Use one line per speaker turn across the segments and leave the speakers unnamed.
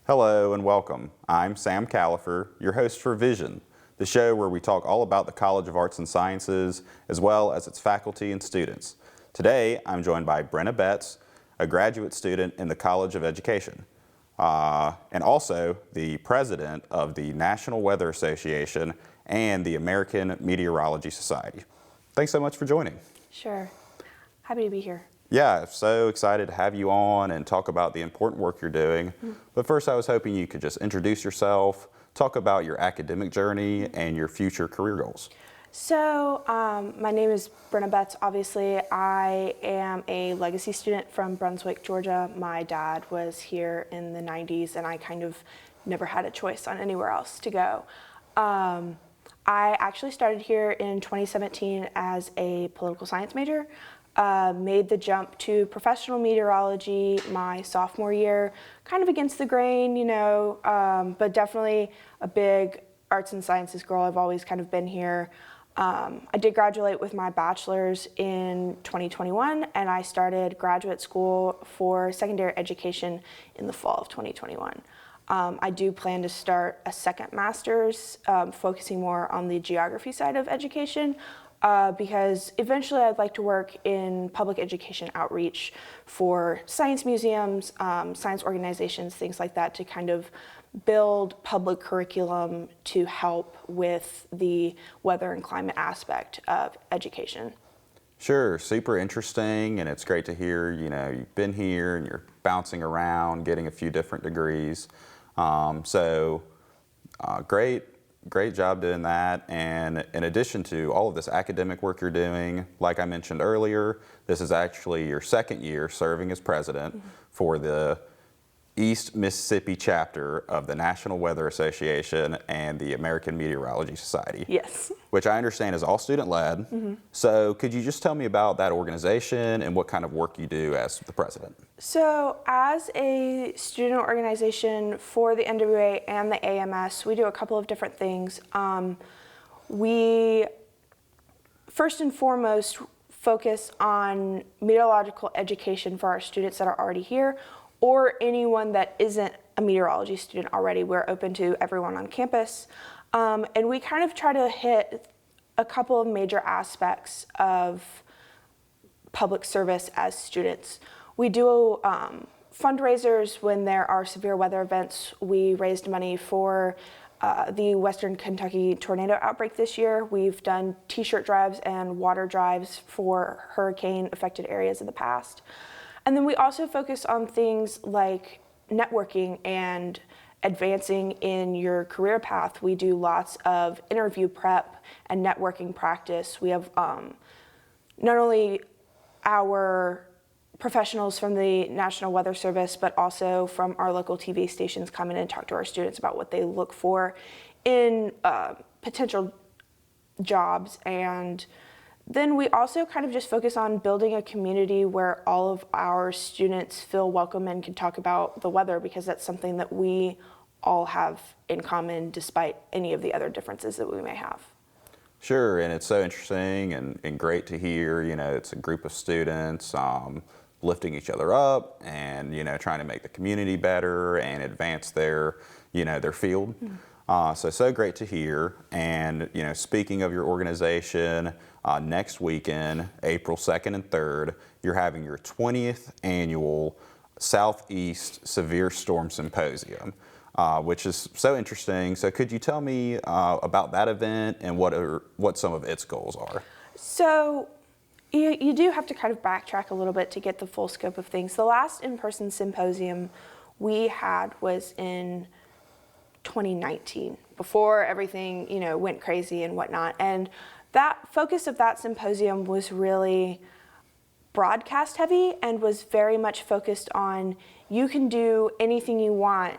Hello and welcome. I'm Sam Califer, your host for Vision, the show where we talk all about the College of Arts and Sciences as well as its faculty and students. Today, I'm joined by Brenna Betts, a graduate student in the College of Education, and also the president of the National Weather Association and the American Meteorology Society. Thanks so much for joining.
Sure. Happy to be here.
Yeah, so excited to have you on and talk about the important work you're doing. But first, I was hoping you could just introduce yourself, talk about your academic journey and your future career goals.
So, my name is Brenna Betts. Obviously, I am a legacy student from Brunswick, Georgia. My dad was here in the 90s, and I kind of never had a choice on anywhere else to go. I actually started here in 2017 as a political science major. Made the jump to professional meteorology my sophomore year, kind of against the grain, but definitely a big arts and sciences girl. I've always kind of been here. I did graduate with my bachelor's in 2021, and I started graduate school for secondary education in the fall of 2021. I do plan to start a second master's, focusing more on the geography side of education. Because eventually I'd like to work in public education outreach for science museums, science organizations, things like that, to kind of build public curriculum to help with the weather and climate aspect of education.
Sure, super interesting, and it's great to hear, you've been here and you're bouncing around, getting a few different degrees. Great job doing that. And in addition to all of this academic work you're doing, like I mentioned earlier, this is actually your second year serving as president for the East Mississippi chapter of the National Weather Association and the American Meteorology Society.
Yes.
Which I understand is all student-led. So could you just tell me about that organization and what kind of work you do as the president?
So as a student organization for the NWA and the AMS, we do a couple of different things. We first and foremost focus on meteorological education for our students that are already here, or anyone that isn't a meteorology student already. We're open to everyone on campus. And we kind of try to hit a couple of major aspects of public service as students. We do fundraisers when there are severe weather events. We raised money for the Western Kentucky tornado outbreak this year. We've done t-shirt drives and water drives for hurricane affected areas in the past. And then we also focus on things like networking and advancing in your career path. We do lots of interview prep and networking practice. We have not only our professionals from the National Weather Service, but also from our local TV stations come in and talk to our students about what they look for in potential jobs. And then we also kind of just focus on building a community where all of our students feel welcome and can talk about the weather, because that's something that we all have in common despite any of the other differences that we may have.
Sure, and it's so interesting and great to hear, it's a group of students lifting each other up and, trying to make the community better and advance their field. So great to hear. And, speaking of your organization, next weekend, April 2nd and 3rd, you're having your 20th annual Southeast Severe Storms Symposium, which is so interesting. So could you tell me about that event and what some of its goals are?
So you do have to kind of backtrack a little bit to get the full scope of things. The last in-person symposium we had was in 2019, before everything, went crazy and whatnot. And that focus of that symposium was really broadcast heavy and was very much focused on you can do anything you want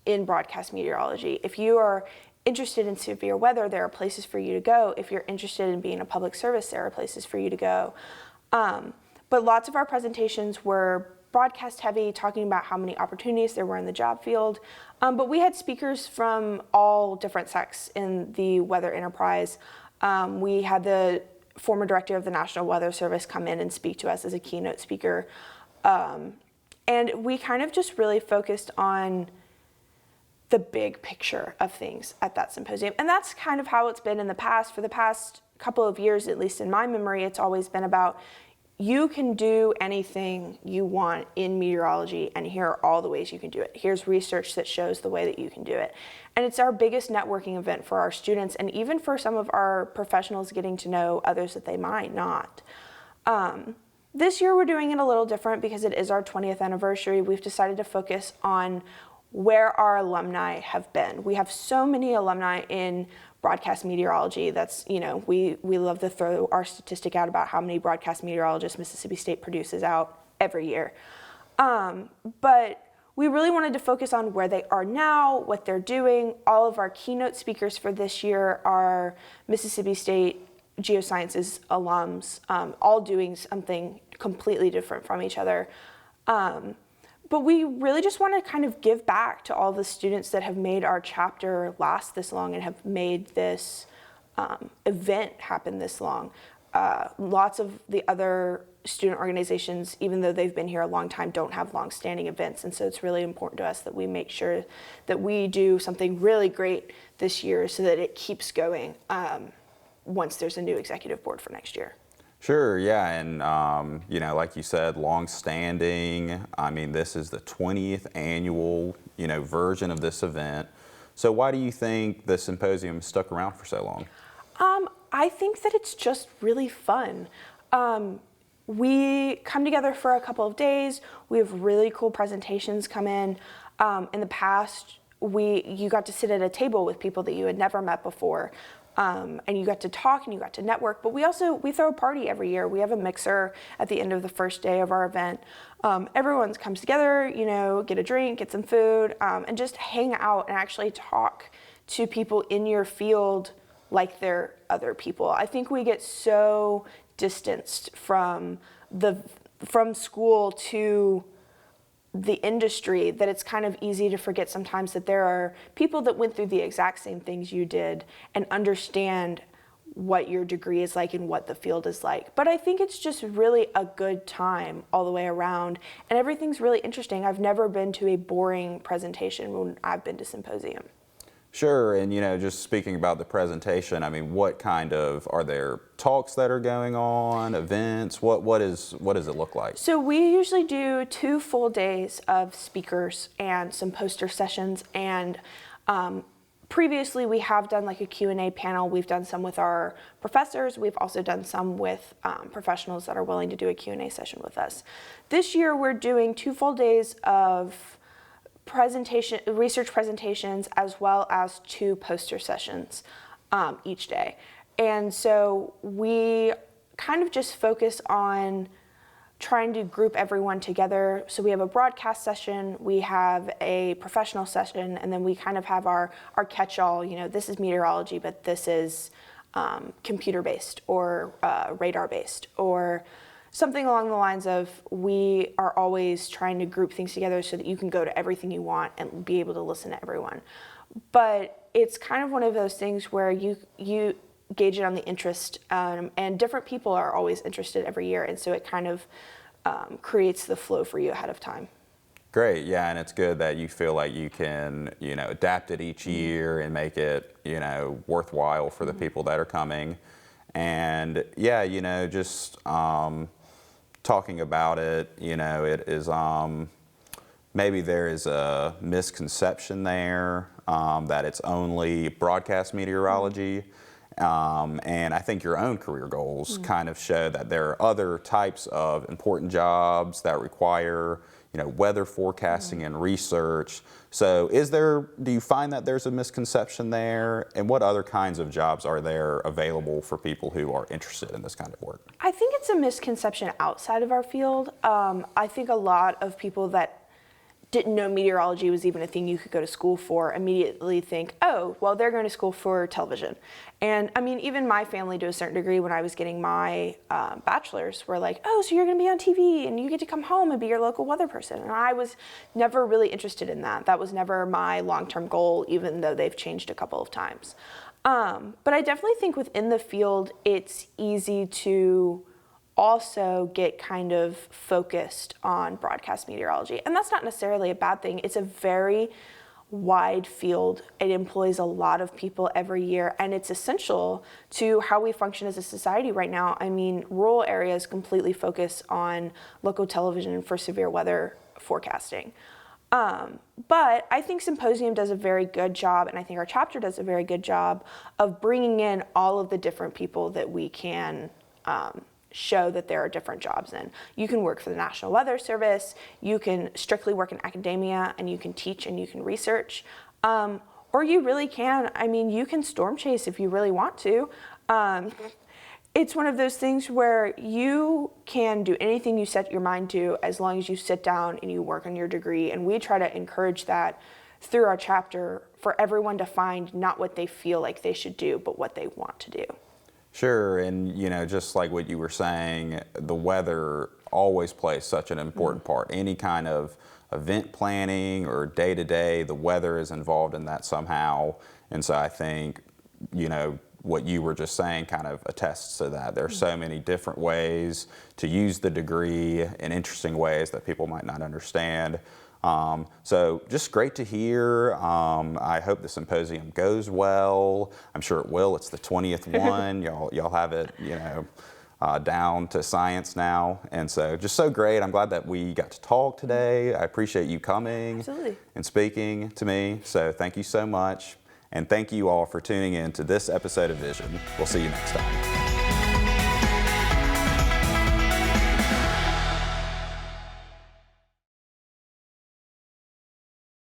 in broadcast meteorology. If you are interested in severe weather, there are places for you to go. If you're interested in being a public service, there are places for you to go. But lots of our presentations were broadcast heavy, talking about how many opportunities there were in the job field. But we had speakers from all different sects in the weather enterprise. We had the former director of the National Weather Service come in and speak to us as a keynote speaker. And we kind of just really focused on the big picture of things at that symposium. And that's kind of how it's been in the past. For the past couple of years, at least in my memory, it's always been about you can do anything you want in meteorology, and here are all the ways you can do it. Here's research that shows the way that you can do it. And it's our biggest networking event for our students, and even for some of our professionals getting to know others that they might not. This year we're doing it a little different because it is our 20th anniversary. We've decided to focus on where our alumni have been. We have so many alumni in broadcast meteorology. That's, we love to throw our statistic out about how many broadcast meteorologists Mississippi State produces out every year. But we really wanted to focus on where they are now, what they're doing. All of our keynote speakers for this year are Mississippi State geosciences alums, all doing something completely different from each other. But we really just want to kind of give back to all the students that have made our chapter last this long and have made this event happen this long. Lots of the other student organizations, even though they've been here a long time, don't have long-standing events. And so it's really important to us that we make sure that we do something really great this year so that it keeps going once there's a new executive board for next year.
Sure, yeah, and like you said, long-standing. I mean, this is the 20th annual, version of this event. So why do you think the symposium stuck around for so long?
I think that it's just really fun. We come together for a couple of days. We have really cool presentations come in. In the past, you got to sit at a table with people that you had never met before. And you got to talk and you got to network, but we throw a party every year. We have a mixer at the end of the first day of our event. Everyone comes together, get a drink, get some food, and just hang out and actually talk to people in your field like they're other people. I think we get so distanced from school to the industry that it's kind of easy to forget sometimes that there are people that went through the exact same things you did and understand what your degree is like and what the field is like. But I think it's just really a good time all the way around, and everything's really interesting. I've never been to a boring presentation when I've been to symposium.
Sure, and just speaking about the presentation, I mean, are there talks that are going on, events? What does it look like?
So we usually do 2 full days of speakers and some poster sessions, and previously we have done like a Q&A panel. We've done some with our professors. We've also done some with professionals that are willing to do a Q&A session with us. This year we're doing 2 full days of research presentations, as well as 2 poster sessions each day. And so we kind of just focus on trying to group everyone together. So we have a broadcast session, we have a professional session, and then we kind of have our catch-all, this is meteorology, but this is computer-based or radar-based, or something along the lines of, we are always trying to group things together so that you can go to everything you want and be able to listen to everyone. But it's kind of one of those things where you gauge it on the interest, and different people are always interested every year, and so it kind of creates the flow for you ahead of time.
Great, yeah, and it's good that you feel like you can, adapt it each year and make it, worthwhile for the people that are coming. And yeah, just talking about it, it is, maybe there is a misconception there that it's only broadcast meteorology. And I think your own career goals kind of show that there are other types of important jobs that require, weather forecasting and research. So do you find that there's a misconception there? And what other kinds of jobs are there available for people who are interested in this kind of work?
I think it's a misconception outside of our field. I think a lot of people that didn't know meteorology was even a thing you could go to school for immediately think, oh, well, they're going to school for television. And I mean, even my family, to a certain degree, when I was getting my bachelor's, were like, oh, so you're going to be on TV and you get to come home and be your local weather person. And I was never really interested in that. That was never my long-term goal, even though they've changed a couple of times. But I definitely think within the field, it's easy to also get kind of focused on broadcast meteorology. And that's not necessarily a bad thing. It's a very wide field. It employs a lot of people every year, and it's essential to how we function as a society right now. I mean, rural areas completely focus on local television for severe weather forecasting. But I think Symposium does a very good job, and I think our chapter does a very good job of bringing in all of the different people that we can show that there are different jobs in. You can work for the National Weather Service, you can strictly work in academia, and you can teach and you can research. Or you really can, I mean, you can storm chase if you really want to. It's one of those things where you can do anything you set your mind to as long as you sit down and you work on your degree. And we try to encourage that through our chapter for everyone to find not what they feel like they should do, but what they want to do.
Sure, and just like what you were saying, the weather always plays such an important part. Any kind of event planning or day-to-day, the weather is involved in that somehow. And so I think, what you were just saying kind of attests to that. There are so many different ways to use the degree in interesting ways that people might not understand. So just great to hear. I hope the symposium goes well. I'm sure it will. It's the 20th one. Y'all have it, down to science now. And so just so great. I'm glad that we got to talk today. I appreciate you coming
Absolutely.
and speaking to me. So thank you so much. And thank you all for tuning in to this episode of Vision. We'll see you next time.